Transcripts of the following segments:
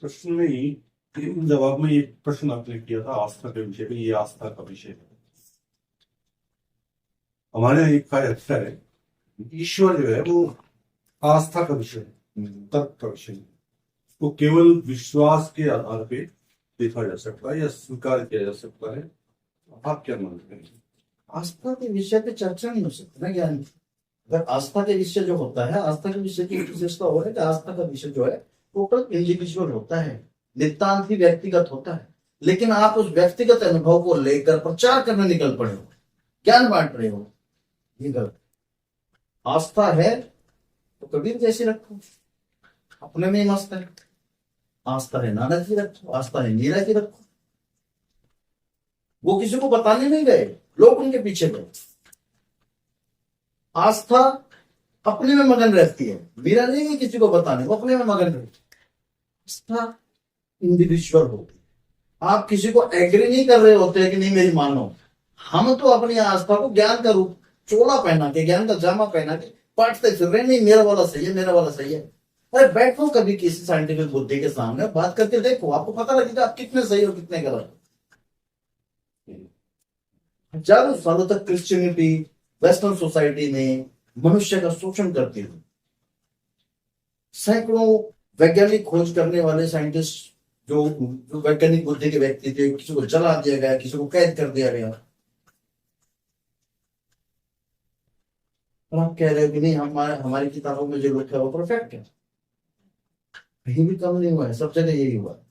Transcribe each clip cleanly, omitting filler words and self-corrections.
प्रश्न में ही जवाब में एक प्रश्न आपने किया था आस्था के विषय में, ये आस्था का विषय है। हमारे यहाँ एक अच्छा है, ईश्वर जो है वो आस्था का विषय है, तर्क का विषय है। तो केवल विश्वास के आधार पे देखा जा सकता है या स्वीकार किया जा सकता है। आप क्या मानते हैं? आस्था के विषय पे चर्चा नहीं हो सकती ना ज्ञान की। अगर आस्था के विषय जो होता है, आस्था के विषय की विशेषता हो है कि आस्था का विषय जो है टोटल इंडिविजुअल होता है, नितांत ही व्यक्तिगत होता है। लेकिन आप उस व्यक्तिगत अनुभव को लेकर प्रचार करने निकल पड़े हो, ज्ञान बांट रहे हो, ये गलत। आस्था है तो कबीर जैसी रखो, अपने में ही मस्त है। आस्था है नानक की रखो, आस्था है मीरा की रखो। वो किसी को बताने नहीं गए, लोग उनके पीछे गए। आस्था अपने में मगन रहती है, मीरा नहीं किसी को बताने, वो अपने में मगन रहती है। आस्था इंडिविजुअल होती है। आप किसी को एग्री नहीं कर रहे होते कि नहीं मेरी मानो। हम तो अपनी आस्था को ज्ञान का रूप चोला पहना के, ज्ञान का जामा पहना के बांटते फिर रहे, नहीं मेरा वाला सही है, मेरा वाला सही है। अरे बैठो कभी किसी साइंटिफिक बुद्धि के सामने बात करके देखो, आपको पता लगेगा आप कितने सही हो कितने गलत। हजारों सालों तक क्रिश्चियनिटी वेस्टर्न सोसाइटी में मनुष्य का शोषण करती है। सैकड़ों वैज्ञानिक खोज करने वाले साइंटिस्ट जो वैज्ञानिक बुद्धि के व्यक्ति थे, किसी को जला दिया गया, किसी को कैद कर दिया गया। और आप कह रहे हो कि नहीं हमारी किताबों में जो लिखा है वो परफेक्ट है। कहीं भी कम नहीं हुआ है, सब जगह यही हुआ है।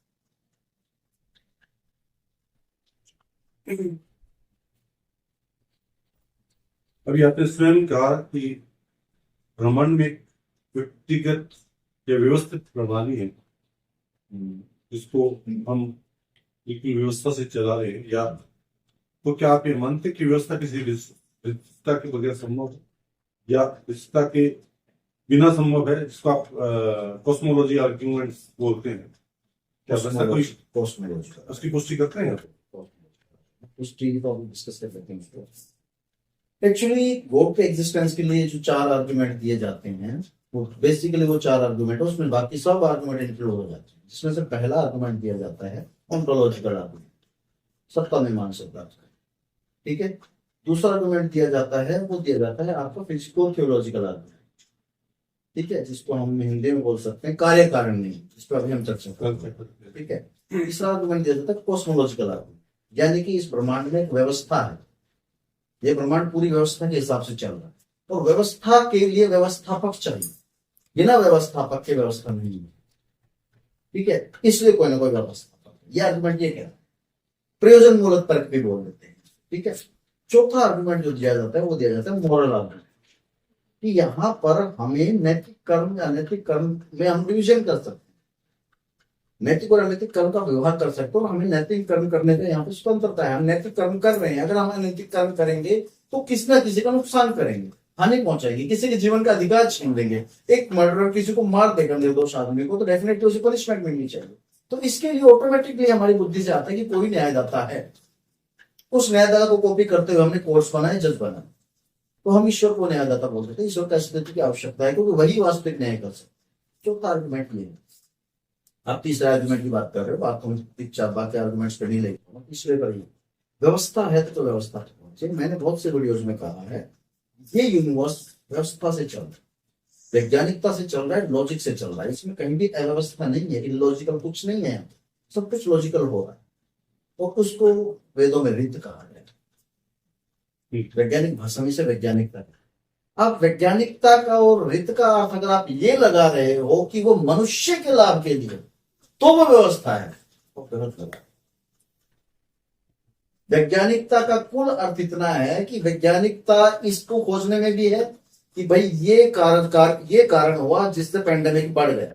अभी आपने स्वयं कहा कि ब्रह्मांड में एक व्यक्तिगत या व्यवस्थित प्रणाली है जिसको हम एक व्यवस्था से चला रहे हैं, या तो क्या आप ये मानते कि व्यवस्था किसी रिश्ता के बगैर संभव है या रिश्ता के बिना संभव है, जिसको आप कॉस्मोलॉजी आर्ग्यूमेंट्स बोलते हैं? क्या वैसा कोई कॉस्मोलॉजी उसकी पुष्टि करते हैं? एक्चुअली गॉड के एग्जिस्टेंस के लिए जो 4 आर्गुमेंट दिए जाते हैं, वो बेसिकली वो 4 आर्गुमेंट, उसमें बाकी सब आर्गुमेंट इंक्लूड हो जाते हैं। जिसमें से पहला आर्गुमेंट दिया जाता है ऑन्टोलॉजिकल आर्गुमेंट, सत्ता मीमांसा सिद्धांत, ठीक है। दूसरा आर्गुमेंट दिया जाता है, वो दिया जाता है आपको फिजिको थियोलॉजिकल आर्गुमेंट, ठीक है, जिसको हम हिंदी में बोल सकते हैं कार्य कारण नहीं, जिस पर अभी हम चर्चा करते हैं, ठीक है। तीसरा आर्गुमेंट दिया जाता है कॉस्मोलॉजिकल आर्गुमेंट, यानी कि इस ब्रह्मांड में एक व्यवस्था है, ये ब्रह्मांड पूरी व्यवस्था के हिसाब से चल रहा है, और व्यवस्था के लिए व्यवस्थापक चाहिए, बिना व्यवस्थापक के व्यवस्था नहीं है, ठीक है। इसलिए कोई ना कोई व्यवस्थापक, ये आर्गुमेंट ये क्या, प्रयोजन मूलक तर्क भी बोल देते हैं, ठीक है। चौथा आर्गुमेंट जो दिया जाता है वो दिया जाता है मॉरल आर्गुमेंट, कि यहाँ पर हमें नैतिक कर्म या अनैतिक कर्म में हम डिविजन कर सकते हैं, नैतिक और अनैतिक कर्म का व्यवहार कर सकते हो, और हमें नैतिक कर्म करने का यहाँ पे स्वतंत्रता है। हम नैतिक कर्म कर रहे हैं, अगर हम अनैतिक कर्म करेंगे तो किसी ना किसी का नुकसान करेंगे, हानि पहुंचाएंगे, किसी के जीवन का अधिकार छीन लेंगे। एक मर्डर किसी को मार देगा निर्दोष आदमी को, तो डेफिनेटली उसे पनिशमेंट मिलनी चाहिए। तो इसके लिए ऑटोमेटिकली हमारी बुद्धि से आता है कि कोई न्यायदाता है, उस न्यायदाता को कॉपी करते हुए हमने कोर्ट्स बनाए, जज बनाए, तो हम ईश्वर को न्यायदाता बोलते हैं। ईश्वर का अस्तित्व की आवश्यकता है क्योंकि वही वास्तविक न्याय कर सकते। चौथा आर्गुमेंट ये है। आप तीसरे आर्गुमेंट की बात कर रहे हो, बात तो बाकी आर्गुमेंट्स पर नहीं लेगा, तीसरे पर ही व्यवस्था है तो व्यवस्था चाहिए। मैंने बहुत से वीडियोज में कहा है, ये यूनिवर्स व्यवस्था से चल रहा है, वैज्ञानिकता से चल रहा है, लॉजिक से चल रहा है। इसमें कहीं भी अव्यवस्था नहीं है, इलॉजिकल कुछ नहीं है, सब कुछ लॉजिकल हो रहा है, और उसको वेदों में रीत कहा गया है। वैज्ञानिक भाषा में से वैज्ञानिकता, आप वैज्ञानिकता का और रित का अर्थ अगर आप ये लगा रहे हो कि वो मनुष्य के लाभ के लिए तो वो व्यवस्था है, वो गलत लगा। वैज्ञानिकता का कुल अर्थ इतना है कि वैज्ञानिकता इसको खोजने में भी है कि भाई ये कारण हुआ जिससे पेंडेमिक बढ़ गया,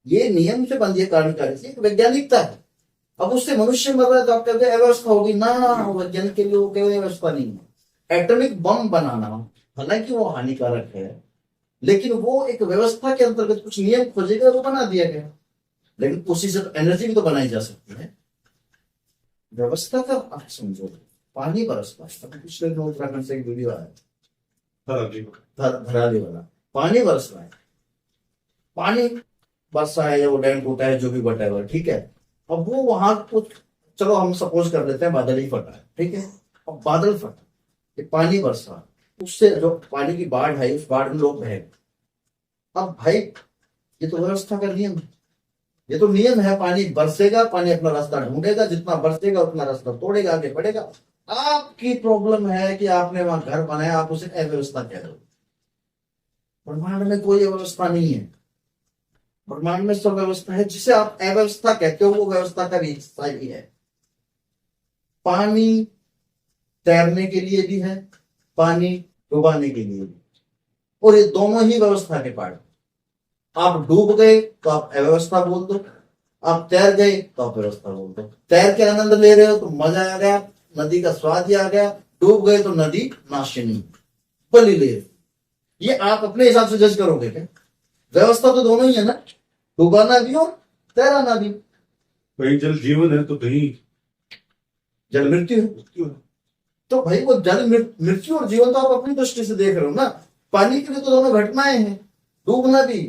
ये नियम से बंद, ये कार्यकारी वैज्ञानिकता है। अब उससे मनुष्य मर रहा है तो आप कहते हैं अव्यवस्था होगी ना, वैज्ञानिक के लिए वो कोई व्यवस्था नहीं है। एटॉमिक बम बनाना हालांकि वो हानिकारक है, लेकिन वो एक व्यवस्था के अंतर्गत कुछ नियम खोजेगा तो बना दिया गया, लेकिन उसी से एनर्जी भी तो बनाई जा सकती है। व्यवस्था का आप समझो, पानी बरसता है, पिछले दिनों उत्तराखंड से एक वीडियो आया, धराली वाला, पानी बरस रहा है, पानी बरसा है या वो डैम टूटा है, जो भी whatever, ठीक है। अब वो वहां कुछ, चलो हम सपोज कर लेते हैं बादल ही फटा है, ठीक है। अब बादल फटा, ये पानी बरसा, उससे जो पानी की बाढ़ है, उस बाढ़ में लोग बह गए। अब भाई ये तो व्यवस्था का नियम है, ये तो नियम है, पानी बरसेगा, पानी अपना रास्ता ढूंढेगा, जितना बरसेगा उतना रास्ता तोड़ेगा, आगे बढ़ेगा। आपकी प्रॉब्लम है कि आपने वहां घर बनाया, आप उसे अव्यवस्था कह रहे हो। ब्रह्मांड में कोई अव्यवस्था नहीं है, ब्रह्मांड में सब व्यवस्था है। जिसे आप अव्यवस्था कहते हो वो व्यवस्था का भी हिस्सा ही है। पानी तैरने के लिए भी है, पानी डुबाने के लिए भी, और ये दोनों ही व्यवस्था के पार्ट। आप डूब गए तो आप अव्यवस्था बोल दो, आप तैर गए तो आप व्यवस्था बोल दो। तैर के आनंद ले रहे हो तो मजा आ गया, नदी का स्वाद ही आ गया। डूब गए तो नदी नाशिनी, बलि ले रहे हो। ये आप अपने हिसाब से जज करोगे क्या? व्यवस्था तो दोनों ही है ना, डुबाना भी और तैराना भी। कहीं जल जीवन है तो कहीं जल मृत्यु है, मृत्यु है। तो भाई वो जल मृत्यु और जीवन तो आप अपनी दृष्टि से देख रहे हो ना। पानी के लिए तो दोनों घटनाएं हैं, डूबना भी।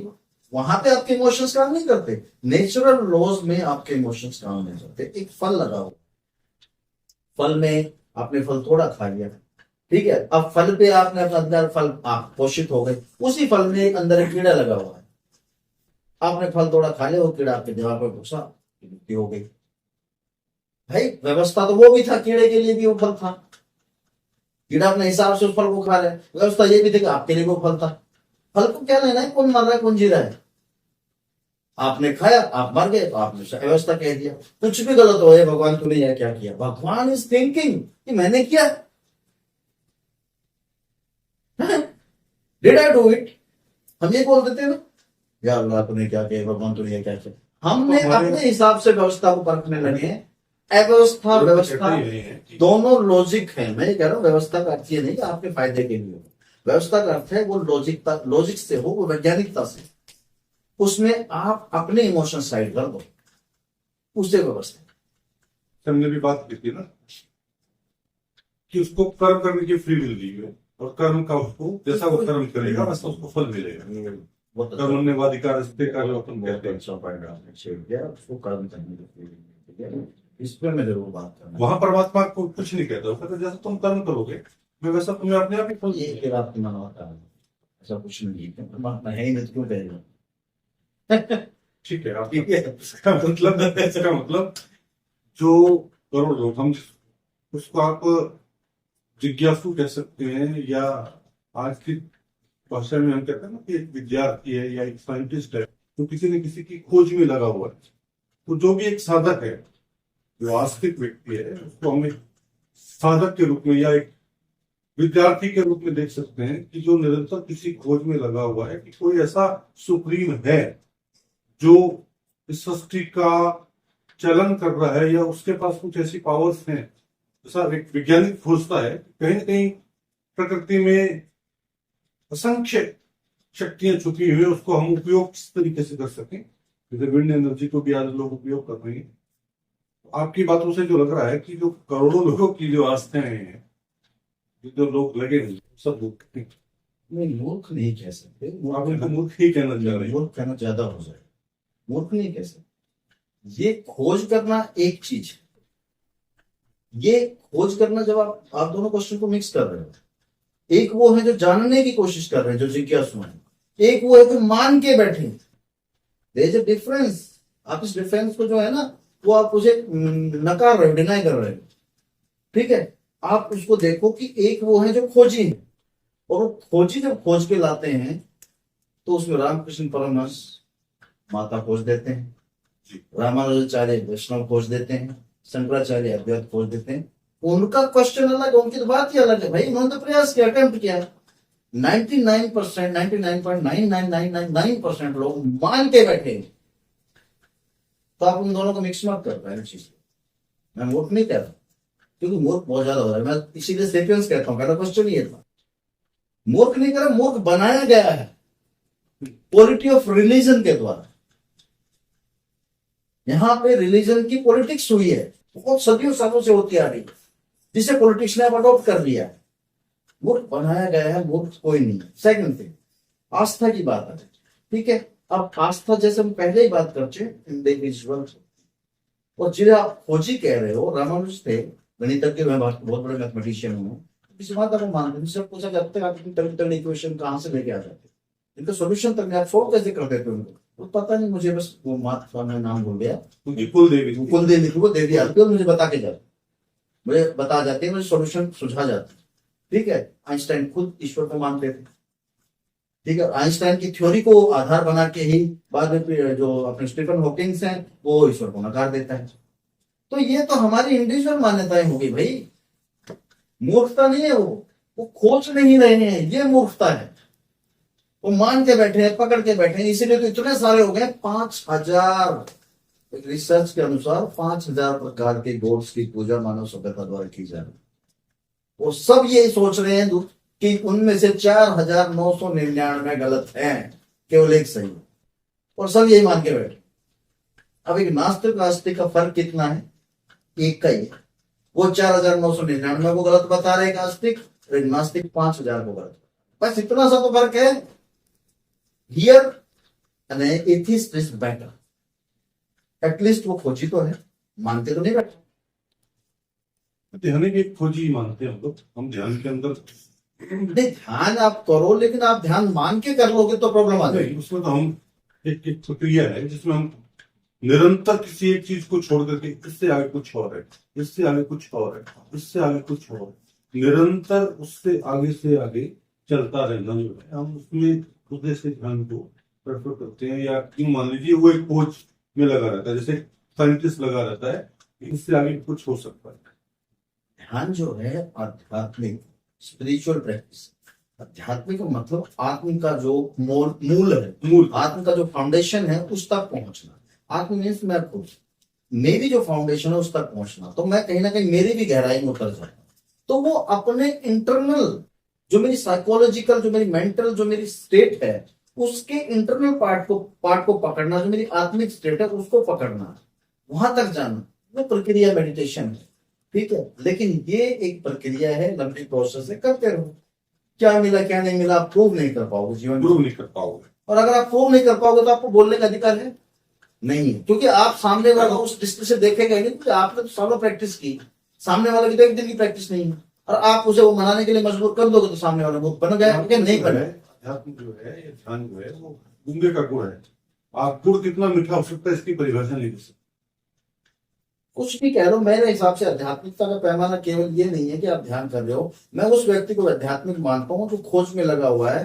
वहां पे आपके इमोशंस काम नहीं करते, नेचुरल लॉज में आपके इमोशंस काम नहीं करते। एक फल लगाओ, फल में आपने फल थोड़ा खा लिया, ठीक है। अब फल पे आपने अपना अंदर फल, आप पोषित हो गए, उसी फल में अंदर एक कीड़ा लगा हुआ है। आपने फल थोड़ा खा लिया, वो कीड़ा आपके दिमाग में घुसा, मृत्यु हो गई। भाई व्यवस्था तो वो भी था, कीड़े के लिए भी वो फल था, कीड़ा अपने हिसाब से उस फल को खा रहा है। व्यवस्था ये भी थी कि आपके लिए वो फल था। फल को क्या लेना है, कौन मर रहा है कौन जी रहा है? आपने खाया, आप मर गए, तो आपने व्यवस्था कह दिया। कुछ भी गलत हो, भगवान तूने यह क्या किया? भगवान इज थिंकिंग कि मैंने किया, डिड आई डू इट? हम ये बोल देते हैं ना, या अल्लाह तूने क्या किया, भगवान तूने यह क्या किया। हमने अपने हिसाब से व्यवस्था को परखने लगे हैं। अव्यवस्था व्यवस्था दोनों लॉजिक है। मैं ये कह रहा हूँ व्यवस्था का अर्थ ये नहीं कि आपके फायदे के लिए हो, व्यवस्था का अर्थ है वो लॉजिक से हो, वो वैज्ञानिकता से। उसमें आप अपने इमोशन साइड कर दो, उसे व्यवस्था। हमने भी बात की थी ना कि उसको कर्म करने की फ्री विल दी है, और कर्म का उसको जैसा वो कर्म करेगा वैसा उसको फल मिलेगा। कर्मण्येवाधिकार का जो अपन कहते हैं, उसको कर्म करने की, इस पर मैं जरूर बात करूंगा। वहां परमात्मा को कुछ नहीं कहता, कहता जैसा तुम कर्म करोगे मैं वैसा तुम्हें अपने आप ही फल ये फिर आपकी मानवता है, ऐसा कुछ नहीं है, परमात्मा है ही नहीं तो क्यों कहेगा? ठीक है। आप इसका मतलब जो करोड़ लोग, हम उसको आप जिज्ञासु कह सकते हैं, या आज की भाषा में हम कहते हैं ना कि एक विद्यार्थी है या एक साइंटिस्ट है, तो किसी न किसी की खोज में लगा हुआ है। तो जो भी एक साधक है, जो आस्तिक व्यक्ति है, उसको हम एक साधक के रूप में या एक विद्यार्थी के रूप में देख सकते हैं कि जो निरंतर किसी खोज में लगा हुआ है कि कोई ऐसा सुप्रीम है जो इस सृष्टि का चलन कर रहा है, या उसके पास कुछ ऐसी पावर्स हैं। जैसा एक वैज्ञानिक खोजता है कहीं न कहीं प्रकृति में असंख्य शक्तियां छुपी हुई है, उसको हम उपयोग किस तरीके से कर सकें। जैसे विंड एनर्जी को भी आज लोग उपयोग कर रहे हैं। आपकी बातों से जो लग रहा है कि जो करोड़ों लोगों की जो आस्थाएं हैं, जो लोग लगे हैं, सब मूर्ख हैं। नहीं, मूर्ख नहीं कह सकते, आप उनको मूर्ख ही कहना चाह रहे हैं। मूर्ख कहना ज्यादा हो जाए, मूर्ख नहीं कह सकते। ये खोज करना एक चीज है, ये खोज करना जब आप दोनों क्वेश्चन को मिक्स कर रहे हो, एक वो है जो जानने की कोशिश कर रहे हैं, जो जिज्ञासु हैं, एक वो है जो मान के बैठे। There is a difference. आप इस डिफरेंस को जो है ना, वो आप उसे नकार रहे हो, डिनाई कर रहे हो, ठीक है। आप उसको देखो कि एक वो है जो खोजी है, और वो खोजी जब खोज के लाते हैं तो उसमें रामकृष्ण परमहंस माता खोज देते हैं, रामानुजाचार्य वैष्णव खोज देते हैं, शंकराचार्य अद्वैत खोज देते हैं। उनका क्वेश्चन अलग है, उनकी तो बात ही अलग है। भाई उन्होंने तो प्रयास किया, अटेम्प्ट किया। 99%, 99.99999% लोग मान के बैठे। तो आप उन दोनों को मिक्स मत कर पाए चीज। मैं मूर्ख नहीं कह रहा, क्योंकि मूर्ख बहुत ज्यादा हो रहा है। मैं इसीलिए सेपियंस कहता हूँ, पहला क्वेश्चन ये था। मूर्ख नहीं कह रहा, मूर्ख बनाया गया है पॉलिटी ऑफ रिलीजन के द्वारा। यहां पे रिलीजन की पॉलिटिक्स हुई है, बहुत सदियों सालों से होती आ रही है, जिसे पॉलिटिक्स ने अब अडॉप्ट कर लिया है। मूर्ख बनाया गया है, मूर्ख कोई नहीं है। सेकंड थिंग, आस्था की बात है, ठीक है। अब आस्था जैसे हम पहले ही बात कर चुके इंडिविजुअल, और जिन्हें आप खोजी कह रहे हो, रामानुज थे गणितज्ञ, मैं बहुत बड़े मैथमेटिशियन हूँ, किसी बात आप मानते हैं, सब पूछा जाता है आप इतनी तगड़ी तगड़ी इक्वेशन कहाँ से लेके आ जाते हैं, इनका सॉल्यूशन तक आप सोल्व कैसे कर देते हो उनको, वो पता नहीं मुझे, बस वो मात का मैं नाम भूल गया, उनकी कुल देवी कुल देवी थी, वो देवी आती है और मुझे बता के जाती, मुझे बता जाती है, मुझे सॉल्यूशन सुझा जाती है। ठीक है, आइंस्टाइन खुद ईश्वर को मानते थे। ठीक है, आइंस्टाइन की थ्योरी को आधार बना के ही बाद में फिर जो अपने स्टीफन हॉकिंग्स हैं वो ईश्वर को नकार देता है। तो ये तो हमारी इंडिविजुअल मान्यताएं होगी भाई, मूर्खता नहीं है, वो खोज नहीं रहे हैं, ये मूर्खता है। वो मान के बैठे हैं, पकड़ के बैठे हैं, इसीलिए तो इतने सारे हो गए, 5,000 रिसर्च के अनुसार 5,000 प्रकार के गॉड्स की पूजा मानव सभ्यता द्वारा की जा रही है। वो सब ये सोच रहे हैं कि उनमें से 4,999 गलत हैं, केवल एक सही, और सब यही मान के बैठे। अब एक नास्तिक और आस्तिक का फर्क कितना है? एक का ही है। वो 4,999 को गलत बता रहे हैं आस्तिक, और एक नास्तिक 5,000 को गलत, बस इतना सा तो फर्क है। Here an atheist is better, at least वो खोजी तो है, मानते तो नहीं बैठे। ध्यान की खोजी मानते हैं हम लोग, हम ध्यान के अंदर नहीं, ध्यान आप करो, लेकिन आप ध्यान मान के कर लोगे तो प्रॉब्लम आ जाएगी। उसमें तो हम एक प्रक्रिया है जिसमें हम निरंतर किसी एक चीज को छोड़ करके इससे आगे कुछ और है, इससे आगे कुछ और है, इससे आगे कुछ और है, निरंतर उससे आगे से आगे चलता रहना जो है, हम उसमें उदय से ध्यान को प्रेफर करते हैं। या यूं मान लीजिए वो एक खोज में लगा रहता है, जैसे साइंटिस्ट लगा रहता है इससे आगे कुछ हो सकता है। ध्यान जो है आध्यात्मिक स्पिरिचुअल प्रैक्टिस, आध्यात्मिक का मतलब आत्म का जो मूल है, आत्म का जो फाउंडेशन है उस तक पहुंचना। आत्म मीन्स मैं खुद, मेरी जो फाउंडेशन है उस तक पहुंचना, तो मैं कहीं ना कहीं मेरी भी गहराई में उतर जाऊँ, तो वो अपने इंटरनल जो मेरी साइकोलॉजिकल, जो मेरी मेंटल, जो मेरी स्टेट है, उसके इंटरनल पार्ट को पकड़ना, जो मेरी आत्मिक स्टेट है उसको पकड़ना, वहां तक जाना, वो प्रक्रिया मेडिटेशन है। ठीक है, लेकिन ये एक प्रक्रिया है, लंबी प्रोसेस है, करते रहो, क्या मिला क्या नहीं मिला आप प्रूव नहीं कर पाओगे, जीवन प्रूव नहीं कर पाओगे, और अगर आप प्रूव नहीं कर पाओगे तो आपको बोलने का अधिकार है नहीं, क्योंकि आप सामने वाला उस दृष्टि से देखेगा नहीं, क्योंकि आपने तो सालों प्रैक्टिस की, सामने वाले की तो एक दिन की प्रैक्टिस नहीं है, और आप उसे वो मनाने के लिए मजबूर कर दोगे तो सामने वाला वो बन गया, नहीं बना। अध्यात्म जो है, ये ध्यान जो है, वो गूंगे का गुड़ है। आप गुड़ कितना मीठा हो सकता है इसकी परिभाषा नहीं कर सकते। कुछ भी कह लो, मेरे हिसाब से आध्यात्मिकता का पैमाना केवल ये नहीं है कि आप ध्यान कर रहे हो। मैं उस व्यक्ति को आध्यात्मिक मानता हूँ जो खोज में लगा हुआ है।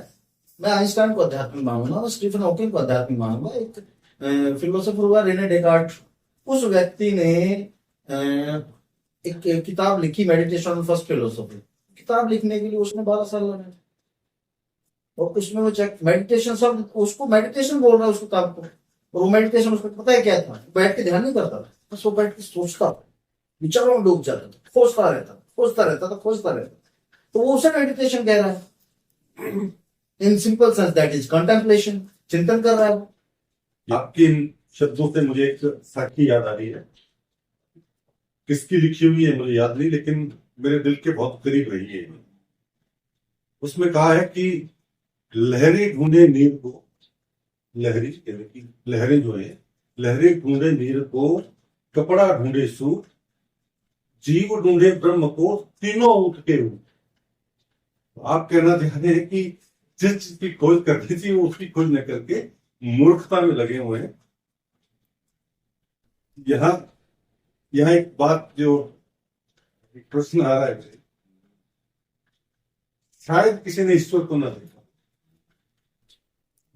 मैं आइंस्टाइन को आध्यात्मिक मानूंगा, मैं स्टीफन हॉकिंग को आध्यात्मिक मानूंगा। एक फिलोसोफर हुआ रेने डेकार्ट, उस व्यक्ति ने एक किताब लिखी, मेडिटेशन ऑन फर्स्ट फिलोसफी। किताब लिखने के लिए उसने 12 साल लगे, और उसमें वो मेडिटेशन, सब उसको मेडिटेशन बोल रहा है उस किताब को, और वो मेडिटेशन उसको पता है क्या था, बैठ के ध्यान नहीं करता था, बस वो बैठ के सोचता था, विचारों में डूब जाता था, खोजता रहता। तो वो उसे मेडिटेशन कह रहा है। In simple sense that is contemplation, चिंतन कर रहा है। आपके इन शब्दों से मुझे एक साखी याद आ रही है, किसकी लिखी हुई है मुझे याद नहीं, लेकिन मेरे दिल के बहुत करीब रही है। उसमें कहा है कि लहरें ढूंढे नीर को, लहरें जो है, लहरें ढूंढे नीर को, कपड़ा ढूंढे सूर, जीव ढूंढे ब्रह्म को, तीनों उठ के उठ। आप कहना चाहते हैं कि जिस चीज की खोज करनी थी वो उसकी खोज न करके मूर्खता में लगे हुए हैं। यहाँ एक बात, जो एक प्रश्न आ रहा है, शायद किसी ने ईश्वर को न देखा,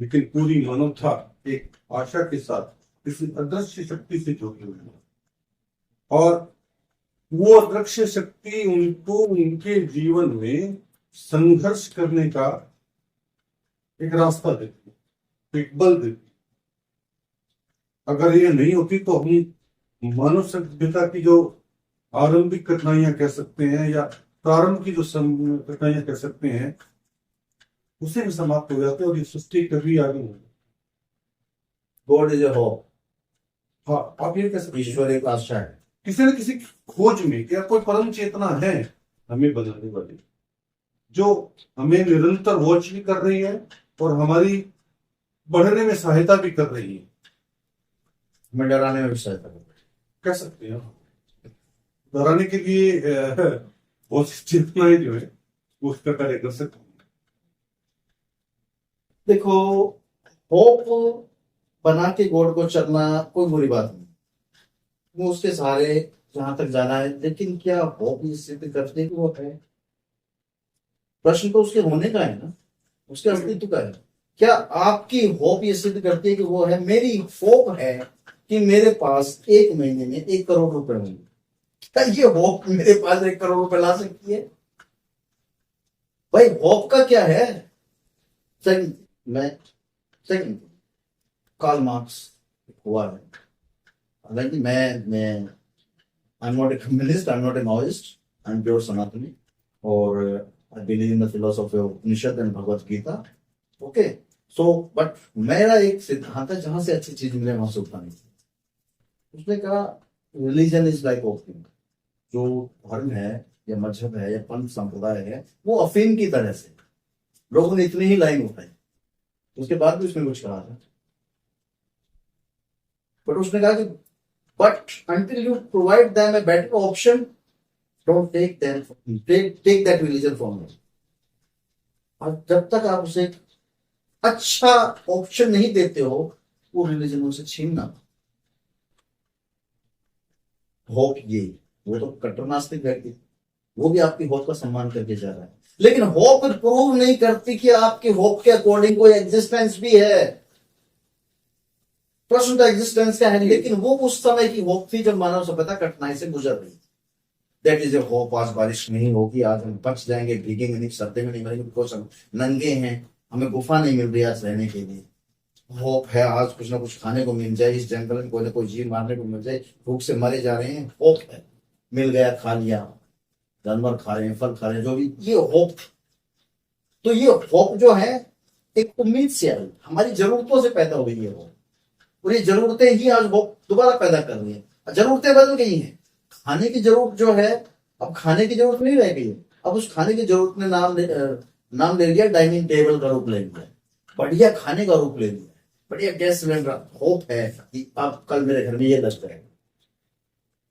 लेकिन पूरी मानवता एक आशा के साथ किसी अदृश्य शक्ति से जुड़ी हुई है, और वो अदृश्य शक्ति उनको उनके जीवन में संघर्ष करने का एक रास्ता देती है, एक बल देती है। अगर ये नहीं होती तो हम मानव सभ्यता की जो आरंभिक कठिनाइयां कह सकते हैं, या प्रारंभ की जो कठिनाइयां कह सकते हैं, उसे भी समाप्त हो जाते हैं, और ये सृष्टि कभी आगे नहीं। God is a hope. हाँ, आप ये कह सकते हैं ईश्वर एक आशा है, किसी न किसी खोज में, क्या कोई परम चेतना है हमें बनाने वाली, जो हमें निरंतर वॉच भी कर रही है, और हमारी बढ़ने में सहायता भी कर रही है, हमें डराने में भी सहायता करता कह सकते हैं। डराने के लिए बहुत सी चेतनाएं जो है वो उसका कार्य कर सकती हैं। है। देखो, होप बना के गॉड को चलना कोई बुरी बात नहीं, वो उसके सहारे जहां तक जाना है, लेकिन क्या होप ये सिद्ध करते कि वो है? प्रश्न तो उसके होने का है ना, उसके अस्तित्व का है। क्या आपकी होप ये सिद्ध करती है कि वो है? मेरी होप है कि मेरे पास 1 महीने में 1 करोड़ रुपए होंगे। क्या ये होप मेरे पास 1 करोड़ रुपए ला सकती है? भाई होप का क्या है? सेकंड मैं सेकंड कार्ल मार्क्स हुआ है। हालांकि मैं I am not a communist, I am not a Maoist, I am pure Sanatani, और I believe in the philosophy of Upanishad and Bhagavad Gita. Okay, so but मेरा एक सिद्धांत है, जहां से अच्छी चीज मिले वहां से उठानी चाहिए। उसने कहा रिलीजन इज लाइक ओपियम। जो धर्म है या मजहब है या पंथ संप्रदाय है, वो अफीम की तरह से। लोगों ने इतनी ही लाइन उठाई, उसके बाद भी उसने कुछ कहा था, बट उसने कहा कि but until you provide them a better option, don't take that religion from them. और जब तक आप उसे अच्छा ऑप्शन नहीं देते हो, वो रिलीजन उनसे छीनना। होप ये, वो तो कट्टर नास्तिक व्यक्ति, वो भी आपकी होप का सम्मान करके जा रहा है, लेकिन होप प्रूव नहीं करती कि आपके होप के अकॉर्डिंग कोई एग्जिस्टेंस भी है। प्रश्न तो एग्जिस्टेंस का है, लेकिन वो उस समय की होप थी जब मानव सभ्यता कठिनाई से गुजर रही। That is a hope. आज बारिश नहीं होगी, आज हम बच जाएंगे, भीगेंगे नहीं, सर्दी में नहीं मरेंगे, बिकॉज हम नंगे हैं, हमें गुफा नहीं मिल रही आज रहने के लिए। होप है आज कुछ ना कुछ खाने को मिल जाए, इस जंगल में कोई ना कोई जीव मारने को मिल जाए, भूख से मरे जा रहे हैं, होप है, मिल गया, खा लिया, जानवर खा रहे हैं, फल खा रहे हैं, जो भी, ये होप। तो ये होप जो है एक उम्मीद से आई, हमारी जरूरतों से पैदा हुई है होप, और ये जरूरतें ही आज होप दोबारा पैदा कर रही है। जरूरतें बदल गई हैं। खाने की जरूरत जो है, अब खाने की जरूरत नहीं रह गई है। अब उस खाने की जरूरत ने नाम ले लिया, डाइनिंग टेबल का रूप ले लिया, बढ़िया खाने का रूप ले लिया, बढ़िया गैस सिलेंडर। होप है कि अब कल मेरे घर में ये लग जाएगा।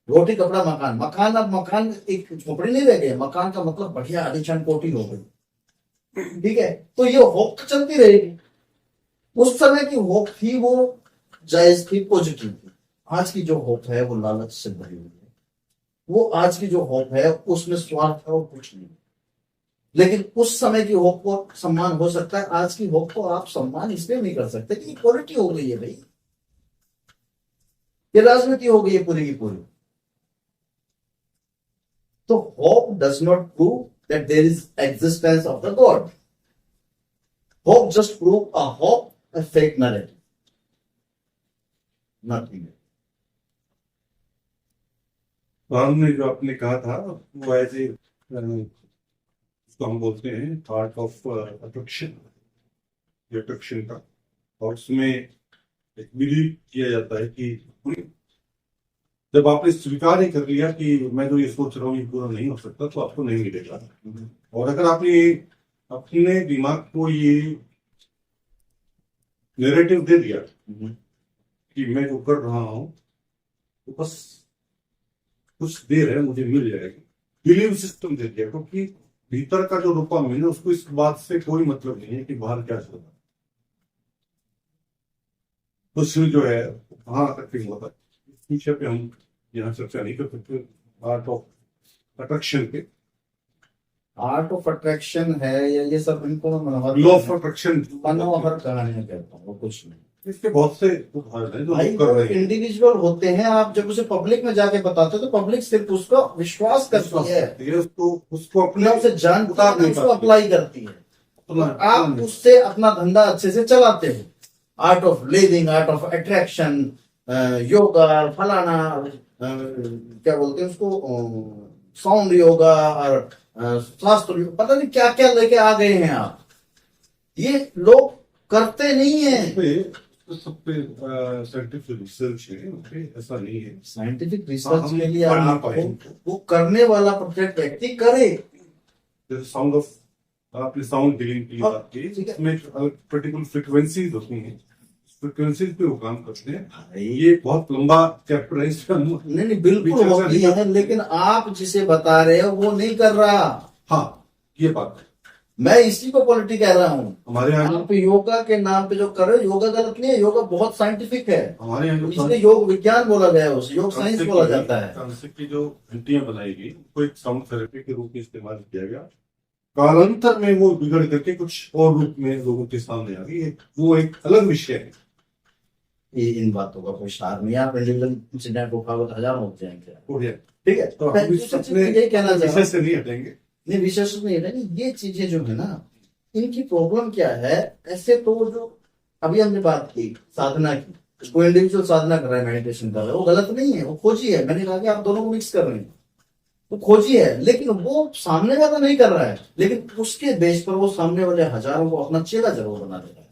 रोटी कपड़ा मकान, मकान अब मकान एक झोपड़ी नहीं रह गई, मकान का मतलब बढ़िया आलीशान कोठी हो गई। ठीक है, तो ये होप तो चलती रहेगी। उस समय की होप थी वो जायज थी, पॉजिटिव थी। आज की जो होप है वो लालच से भरी हुई है। वो आज की जो होप है उसमें स्वार्थ है और कुछ नहीं। लेकिन उस समय की होप को सम्मान हो सकता है, आज की होप को आप सम्मान इसलिए नहीं कर सकते कि इक्वालिटी हो गई है भाई, ये राजनीति हो गई है पूरी की पूरी। तो hope does not prove that there is existence of the god. Hope just prove a hope, a fake narrative, nothing. Quran में जो आपने कहा था वो ऐसे उसको हम बोलते हैं आर्ट ऑफ अट्रैक्शन, अट्रैक्शन का। और उसमें एक बिलीव किया जाता है कि जब आपने स्वीकार ही कर लिया कि मैं जो ये सोच रहा हूँ ये पूरा नहीं हो सकता, तो आपको नहीं मिलेगा। और अगर आपने अपने दिमाग को ये नैरेटिव दे दिया कि मैं जो कर रहा हूँ तो बस कुछ देर है, मुझे मिल जाएगी, बिलीव सिस्टम दे दिया, क्योंकि भीतर का जो डोपामिन है उसको इस बात से कोई मतलब नहीं है कि बाहर क्या चल रहा है। तो इसमें जो है वहां अट्रैक्टिंग होता है। इस विषय पे हम यहाँ चर्चा नहीं कर सकते। आर्ट ऑफ अट्रैक्शन पे, आर्ट ऑफ अट्रैक्शन है या ये सब इनको मनोहर लॉ ऑफ अट्रैक्शन, मनोहर कहानियां कहता हूँ, वो कुछ नहीं। इसके बहुत से उदाहरण हैं जो भाई लोग कर वो रहे हैं। इंडिविजुअल होते हैं, आप जब उसे पब्लिक में जाके बताते हो तो पब्लिक सिर्फ उसको विश्वास करती है, उसको अपने ना उसे जानती है, ना उसको अप्लाई करती है। तो आप उससे अपना धंधा अच्छे से चलाते हो। Art of living, art of attraction, yoga, फलाना, क्या बोलते हैं उसको, साउंड योगा और शास्त्र, पता नहीं क्या क्या लेके आ गए हैं आप। ये लोग करते नहीं है। सब पे साइंटिफिक रिसर्च है, ओके, ऐसा नहीं है। साइंटिफिक रिसर्च हम के लिए पढ़ नहीं आपको पाएंगे। वो करने वाला प्रत्येक व्यक्ति करे। जैसे साउंड ऑफ, आपने साउंड हीलिंग की बात की, ठीक है। इसमें पर्टिकुलर फ्रीक्वेंसीज होती हैं फ्रिक्वेंसीज पे वो काम करते हैं। भाई, ये बहुत लंबा चैप्टर है, इसका नहीं बिल्कुल विचार होती नहीं है, लेकिन आप जिसे बता रहे हो वो नहीं कर रहा। हाँ, ये बात है। मैं इसी को पॉलिटी कह रहा हूँ। हमारे यहाँ आप योगा के नाम पे जो कर रहे हो, योगा गलत नहीं है, योगा बहुत साइंटिफिक है, हमारे यहाँ इसलिए योग विज्ञान बोला गया है, उसे योग साइंस बोला जाता है। कांसे की जो घंटियां बनाई गई उनको एक साउंड थेरेपी के रूप में इस्तेमाल किया गया। कालांतर में वो बिगड़ करके कुछ और रूप में लोगों के सामने आ गई। वो एक अलग विषय है। ये इन बातों का कोई सार नहीं है। आप इंडिविजुअल इंसिडेंट उठाओ तो हजार हो जाएंगे। हो गया। ठीक है, तो मैं हम इस दूसरी चीज अपने ये कहना चाह रहा विषय हूँ, से नहीं हटेंगे। नहीं विशेष नहीं है, ये चीजें जो है ना, इनकी प्रॉब्लम क्या है। ऐसे तो जो अभी हमने बात की साधना की, कोई इंडिविजुअल साधना कर रहा है, मेडिटेशन कर रहा है, वो गलत नहीं है, वो खोजी है। मैंने कहा कि आप दोनों को मिक्स कर रहे हैं, वो खोजी है, लेकिन वो सामने वाला नहीं कर रहा है, लेकिन उसके बेस पर वो सामने वाले हजारों को अपना चेला जरूर बना देता है।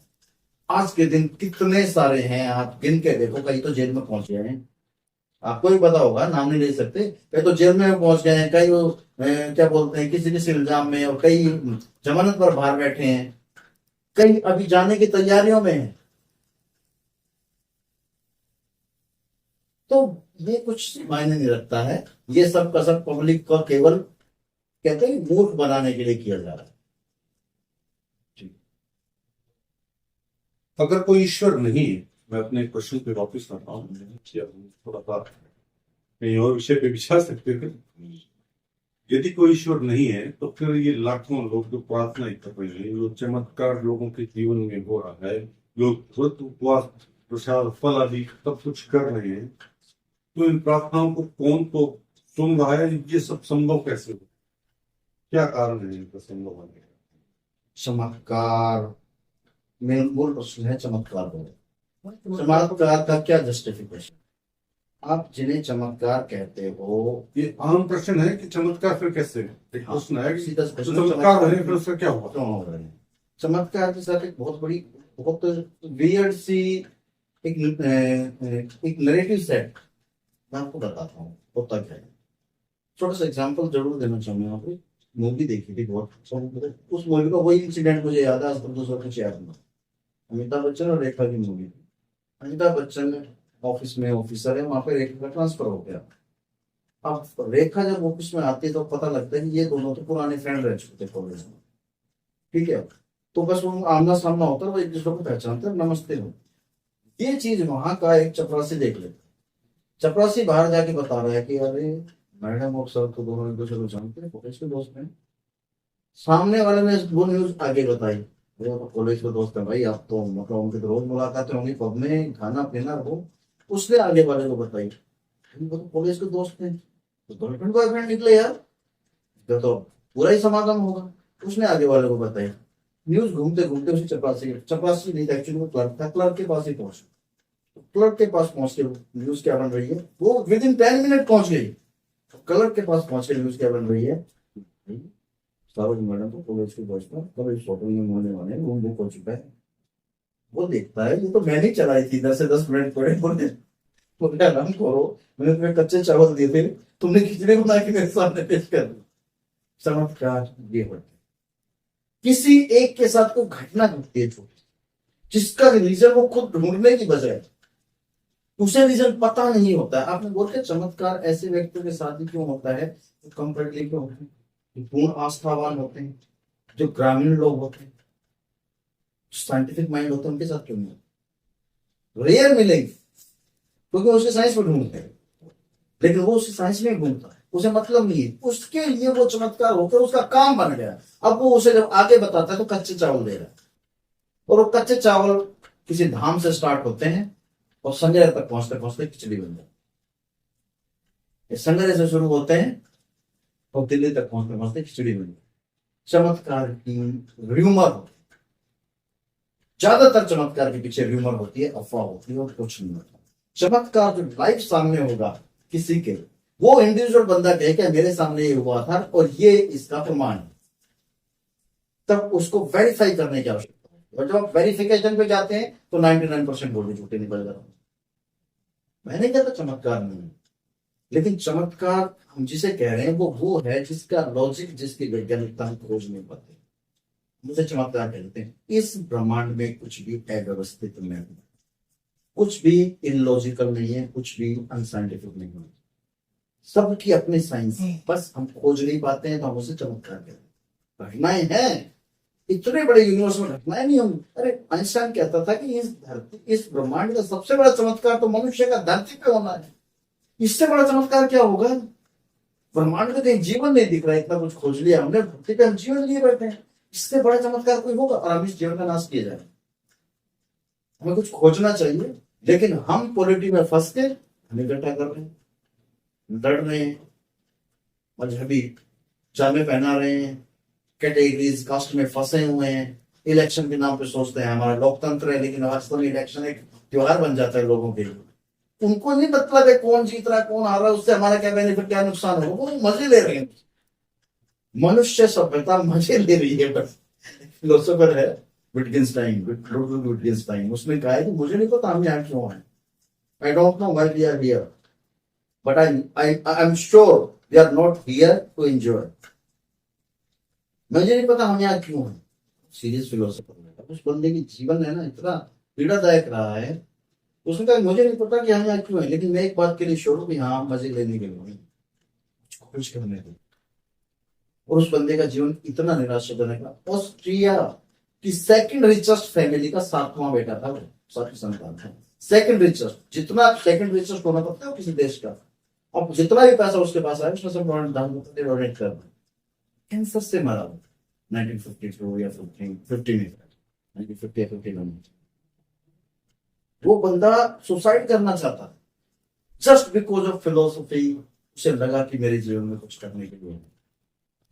आज के दिन कितने सारे हैं, आप गिन के देखो, कई तो जेल में पहुंच गए हैं, आपको भी पता होगा, नाम नहीं ले सकते, कई तो जेल में पहुंच गए हैं, कई क्या बोलते हैं किसी किसी इल्जाम में, और कई जमानत पर बाहर बैठे हैं, कई अभी जाने की तैयारियों में हैं। तो ये कुछ मायने नहीं रखता है, ये सब का सब पब्लिक का केवल कहते हैं मूर्ख बनाने के लिए किया जा रहा है। अगर कोई ईश्वर नहीं है, मैं अपने क्वेश्चन पे वापस आता हूँ, थोड़ा सा कहीं और विषय पे विचार सकते थे। यदि कोई ईश्वर नहीं है तो फिर ये लाखों लोग जो प्रार्थना कर रहे हैं, जो चमत्कार लोगों के जीवन में हो रहा है, लोग व्रत उपवास प्रसाद फल आदि सब कुछ कर रहे हैं, तो इन प्रार्थनाओं को कौन तो सुन रहा है? ये सब संभव कैसे हो? क्या कारण है इनका संभव होने का? चमत्कार, मेन मूल प्रश्न है चमत्कार को। चमत्कार का क्या जस्टिफिकेशन? आप जिन्हें चमत्कार कहते हो, ये आम प्रश्न है कि चमत्कार फिर कैसे? एक हाँ, प्रश्न है कि सीधा सा प्रश्न, चमत्कार है फिर उसका क्या हुआ? क्यों हो रहे हैं? चमत्कार के साथ एक बहुत बड़ी, बहुत वियर्ड सी एक नरेटिव सेट मैं आपको बताता हूँ होता क्या है। छोटा सा एग्जांपल जरूर देना चाहूंगा। यहाँ पे मूवी देखी थी बहुत, उस मूवी का वही इंसिडेंट मुझे याद है, आज तक दूसरा कुछ याद नहीं। अमिताभ बच्चन और रेखा की मूवी। अमिताभ बच्चन ऑफिस में ऑफिसर है, वहां पे रेखा का ट्रांसफर हो गया। अब रेखा जब ऑफिस में आती है तो पता लगता है कि ये दोनों तो पुराने फ्रेंड रह चुके थे कॉलेज में। ठीक है, तो बस वो आमना सामना होता है, वो एक दूसरे को पहचानते हैं, नमस्ते हो। ये चीज वहां का एक चपरासी देख लेता। चपरासी बाहर जाके बता रहा है कि अरे मैडम और सर तो दोनों एक दूसरे को जानते हैं, कॉलेज के दोस्त हैं। सामने वाले ने वो न्यूज आगे बताई, वो तो कॉलेज के दोस्त है भाई, आप तो मतलब उनकी तो रोज मुलाकातें होंगी, पब में खाना पीना वो। उसने आगे वाले को बताई, वो तो कॉलेज के दोस्त हैं, तो गर्लफ्रेंड बॉयफ्रेंड निकले यार, तो पूरा ही समागम होगा। उसने आगे वाले को बताई। न्यूज घूमते घूमते उसी चपरासी नहीं था एक्चुअली, वो क्लर्क था, क्लर्क के पास ही पहुंचे। क्लर्क के पास पहुंच के न्यूज क्या बन रही है, वो विद इन 10 मिनट पहुंच गई। क्लर्क के पास पहुंच के न्यूज क्या बन रही है, सरोज मैडम को कॉलेज के बस पर कब इस होटल में होने वाले रूम बुक हो चुका है। वो देखता है ये तो मैंने चलाई थी, 10 से 10 मिनट पड़े, बोले आराम करो, मैंने तुम्हें कच्चे चावल दिए थे, तुमने खिचड़ी बना के मेरे सामने पेश कर दी। चमत्कार ये होता है। किसी एक के साथ कोई घटना घटती है छोटी, जिसका रीजन वो खुद ढूंढने की बजाय उसे रीजन पता नहीं होता है। आपने बोलते चमत्कार ऐसे व्यक्तियों के साथ ही क्यों होता है, जो कंपेरेटिवली क्यों होते हैं, पूर्ण आस्थावान होते हैं, जो ग्रामीण लोग होते हैं, साइंटिफिक माइंड होते हैं, उनके साथ क्यों नहीं? रेयर मिलेंगे, क्योंकि उसके साइंस में ढूंढते हैं, लेकिन वो उसकी साइंस में ढूंढता है, उसे मतलब नहीं है, उसके लिए वो चमत्कार होकर उसका काम बन गया। अब वो उसे जब आगे बताता है तो कच्चे चावल दे रहा है, और वो कच्चे चावल किसी धाम से स्टार्ट होते हैं और संजय तक पहुंचते पहुंचते खिचड़ी बन जाती। संजय से शुरू होते हैं और दिल्ली तक पहुंचते पहुंचते खिचड़ी बन जाती। चमत्कार की र्यूमर होती है, ज्यादातर चमत्कार के पीछे र्यूमर होती है, अफवाह होती है, और कुछ नहीं होता। चमत्कार जो लाइव सामने होगा किसी के, वो इंडिविजुअल बंदा कहे कि मेरे सामने ये हुआ था और ये इसका प्रमाण है, तब उसको वेरीफाई करने की आवश्यकता है। और जब आप वेरिफिकेशन पे जाते हैं तो 99% बोल झूठे निकल जाते हैं। मैंने कहता चमत्कार नहीं है, लेकिन चमत्कार हम जिसे कह रहे हैं वो है जिसका लॉजिक, जिसकी वैज्ञानिकता हम खोज नहीं पाते, मुझे चमत्कार कहते हैं। इस ब्रह्मांड में कुछ भी अव्यवस्थित नहीं, कुछ भी इलॉजिकल नहीं है, कुछ भी अनसाइंटिफिक नहीं है, सबकी अपनी साइंस है, बस हम खोज नहीं पाते हैं तो हम उसे चमत्कार कहते हैं। घटनाएं हैं, इतने बड़े यूनिवर्स में घटनाएं नहीं होंगी। अरे आइंस्टाइन कहता था कि इस धरती, इस ब्रह्मांड का सबसे बड़ा चमत्कार तो मनुष्य का धरती पे होना है। इससे बड़ा चमत्कार क्या होगा? ब्रह्मांड में कहीं जीवन नहीं दिख रहा है, इतना कुछ खोज लिया हमने, धरती पे हम जीवन लिए बैठे हैं, इससे बड़ा चमत्कार कोई होगा? और हम इस जीवन का नाश किए जाए। हमें कुछ खोजना चाहिए, लेकिन हम पॉलिटी में फंस के हम इकट्ठा कर रहे हैं, लड़ रहे हैं, मजहबी जामे पहना रहे हैं, कैटेगरीज कास्ट में फंसे हुए हैं, इलेक्शन के नाम पे सोचते हैं हमारा लोकतंत्र है, लेकिन वास्तव में इलेक्शन एक त्योहार बन जाता है लोगों के लिए। उनको नहीं मतलब है कौन जीत रहा है कौन हार रहा है, उससे हमारा क्या बेनिफिट क्या नुकसान होगा, वो मजे ले रहे हैं। मनुष्य सभ्यता मजे ले रही है। बस फिलोसोफर है विटगेन्स्टाइन, उसने कहा है कि मुझे नहीं पता हम यहाँ क्यों हैं, I don't know why we are here, but I am sure we are not here to enjoy. मुझे नहीं पता हम यहाँ क्यों हैं। सीरियस फिलोसोफर है। उस बंदे की जीवन है ना इतना पीड़ादायक रहा है, उसने कहा मुझे नहीं पता कि हम यहाँ क्यों हैं, लेकिन मैं एक बात के लिए श्योर हूँ कि हाँ मजे लेने के लिए, कुछ करने के लिए। और उस बंदे का जीवन इतना निराशाजनक था। ऑस्ट्रिया की सेकंड रिचेस्ट फैमिली का 7वां बेटा था वो, 7वीं संतान था। सेकंड रिचेस्ट, जितना सेकंड रिचेस्ट होना पड़ता है किसी देश का, अब जितना भी पैसा उसके पास आया उसने सब डोनेट कर दिया। कैंसर से मरा वो 1952 या 50 में, 1950 या 51 में। वो बंदा सुसाइड करना चाहता था जस्ट बिकॉज ऑफ फिलोसफी। उसे लगा कि मेरे जीवन में कुछ करने के लिए है।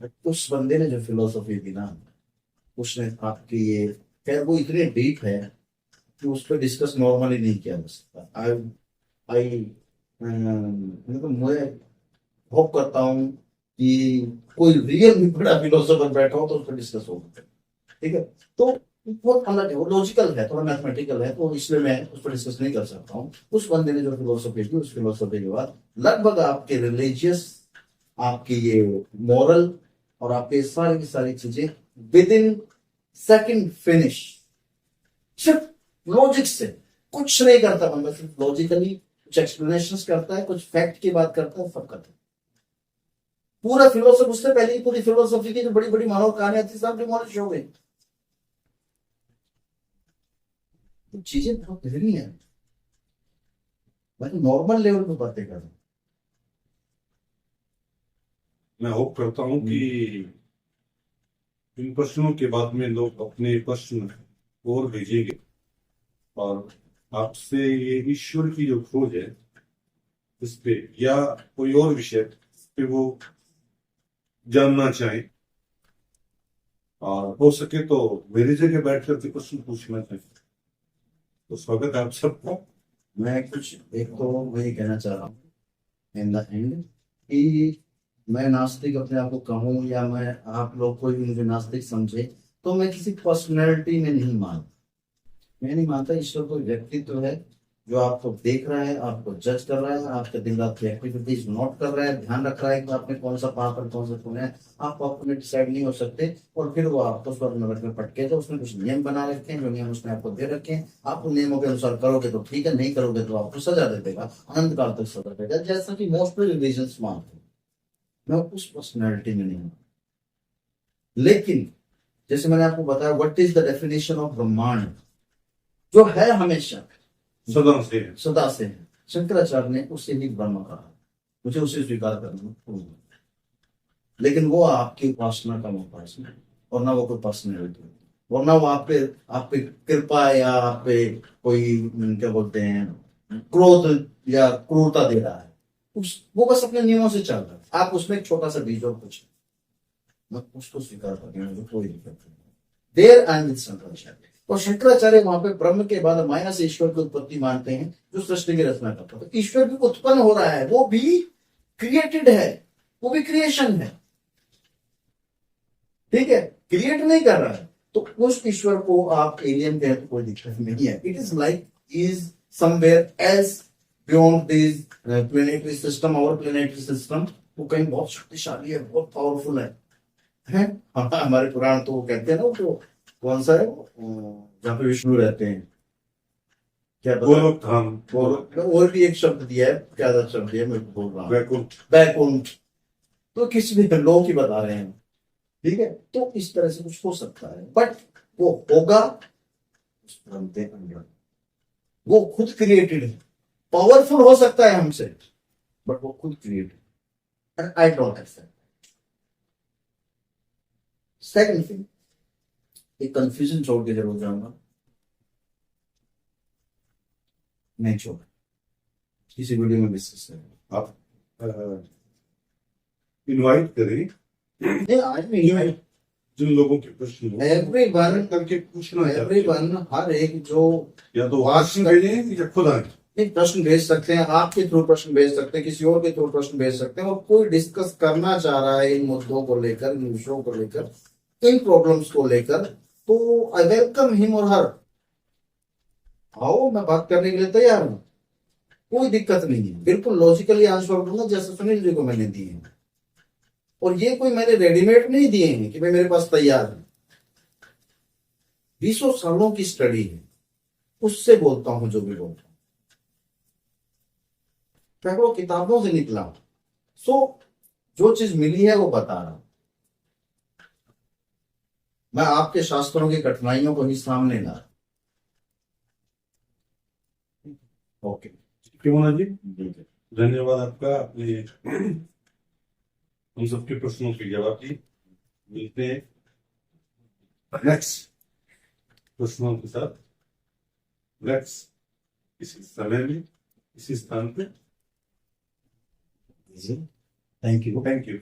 बट उस बंदे ने जो फिलोसफी दी ना, उसने आपकी ये, खैर वो इतने डीप है कि उस पर डिस्कस नॉर्मली नहीं किया जा सकता। मैं होप करता हूँ कि कोई रियल में बड़ा फिलोसोफर बैठा हो तो उस पर डिस्कस होगा, ठीक है। तो बहुत अलग है, वो लॉजिकल है, थोड़ा मैथमेटिकल है, तो इसलिए मैं उस पर डिस्कस नहीं कर सकता हूँ। उस बंदे ने जो फिलोसफी की, उस फिलोसफी के बाद लगभग आपके रिलीजियस, आपकी ये मॉरल और आपके सारी की सारी चीजें विद इन सेकेंड फिनिश। सिर्फ लॉजिक से कुछ नहीं करता बंदा, सिर्फ लॉजिकली कुछ एक्सप्लेनेशन करता है, कुछ फैक्ट की बात करता है, सब करता है। पूरा फिलोसफी, उससे पहले ही पूरी फिलोसफी की जो बड़ी बड़ी मानव कहानियां थी सब डिमोलिश हो गई। तो चीजें बहुत गहरी है, मैं नॉर्मल लेवल पे बातें कर रहा हूँ। मैं होप करता हूँ कि इन प्रश्नों के बाद में लोग अपने प्रश्न और भेजेंगे और आपसे ये ईश्वर की जो खोज है इस पे या कोई और विषय इस पे वो जानना चाहें, और हो सके तो मेरी जगह बैठ करके प्रश्न पूछना चाहें, तो स्वागत है आप सबका। मैं कुछ एक तो वही कहना चाह रहा हूँ इन द एंड कि मैं नास्तिक अपने आप को कहूँ या मैं आप लोग कोई भी मुझे नास्तिक समझे, तो मैं किसी पर्सनैलिटी में नहीं मानता। मैं नहीं मानता ईश्वर कोई व्यक्तित्व है जो आपको देख रहा है, आपको जज कर रहा है, आपके दिन रात की एक्टिविटीज नोट कर रहा है, ध्यान रख रहा है कि आपने कौन सा पाप और कौन सा पुण्य है। आप अपने डिसाइड नहीं हो सकते, और फिर वो आपको स्वर्ग नरक में पटके, तो उसने कुछ नियम बना रखे हैं, जो नियम उसने आपको दे रखे हैं। आप उन नियमों के अनुसार करोगे तो ठीक है, नहीं करोगे तो आपको सजा दे देगा, अनंत काल तक सजा देगा, जैसा कि मोस्टली रिलीजन्स मानते हैं। मैं उस पर्सनैलिटी में नहीं हूँ। लेकिन जैसे मैंने आपको बताया, what is the definition of ब्रह्मांड, जो है हमेशा सदा से है। शंकराचार्य ने उसे ही ब्रह्म कहा, मुझे उसे स्वीकार करना होगा। लेकिन वो आपकी उपासना का मोहताज नहीं, और ना वो कोई पर्सनैलिटी, और ना वो आप पे कृपा या आप पे कोई क्या बोलते हैं क्रोध या क्रूरता दे रहा है। वो बस अपने नियमों से चल रहा है। आप उसमें एक छोटा सा बीज और कुछ, मैं उसको स्वीकार करने में कोई दिक्कत नहीं। देर एंड विद शंकराचार्य, और शंकराचार्य वहां पे ब्रह्म के बाद माया से ईश्वर की उत्पत्ति मानते हैं, जो सृष्टि की रचना करता है। तो ईश्वर भी उत्पन्न हो रहा है, वो भी क्रिएटेड है, वो भी क्रिएशन है, ठीक है, क्रिएट नहीं कर रहा है। तो उस ईश्वर को आप एलियन कहें तो कोई दिक्कत नहीं है। It is like is somewhere else beyond this planetary system, our planetary system. वो कहीं बहुत शक्तिशाली है, बहुत पावरफुल है? हमारे पुराण तो वो कहते हैं ना, वो कौन सा है जहाँ पे विष्णु रहते हैं, क्या बता गोलोक धाम, और भी एक शब्द दिया है, क्या शब्द दिया है, मैं बोल रहा हूँ, वैकुंठ। बैकुंठ। तो किसी भी लोग ही बता रहे हैं, ठीक है। तो इस तरह से कुछ हो सकता है, बट वो होगा उस भ्रम के अंदर। वो खुद क्रिएटेड है, पावरफुल हो सकता है हमसे, बट वो खुद created and I don't accept. Second thing, एक कंफ्यूजन छोड़ के जरूर जाऊंगा, नहीं छोड़, किसी वीडियो में डिस्कस करेंगे। आप इनवाइट करें नहीं, जिन लोगों के प्रश्न हो, एवरीवन करके पूछना चाहते हैं। एवरीवन, हर एक जो या तो प्रश्न भेजें या खुद आए। एक प्रश्न भेज सकते हैं, आपके थ्रू प्रश्न भेज सकते हैं, किसी और के थ्रू प्रश्न भेज सकते हैं, और कोई डिस्कस करना चाह रहा है इन मुद्दों को लेकर, इन विषयों को लेकर, इन प्रॉब्लम्स को लेकर, तो आई वेलकम हिम और हर। आओ, मैं बात करने के लिए तैयार हूं, कोई दिक्कत नहीं है। बिल्कुल लॉजिकली आंसर दूंगा जैसे सुनील जी को मैंने दिए हैं, और ये कोई मैंने रेडीमेड नहीं दिए हैं कि भाई मेरे पास तैयार है। 20 सालों की स्टडी है, उससे बोलता हूं जो भी बोलता हूं, सैकड़ों किताबों से निकला हूं। सो जो चीज मिली है वो बता रहा हूं। मैं आपके शास्त्रों की कठिनाइयों को ही सामने ला रहा हूं। ओके, क्यों जी, धन्यवाद आपका, आपने हम सबके प्रश्नों के जवाब दिए। मिलते हैं नेक्स्ट प्रश्नों के साथ, नेक्स्ट इसी समय में, इसी स्थान पे। Thank you. Thank you.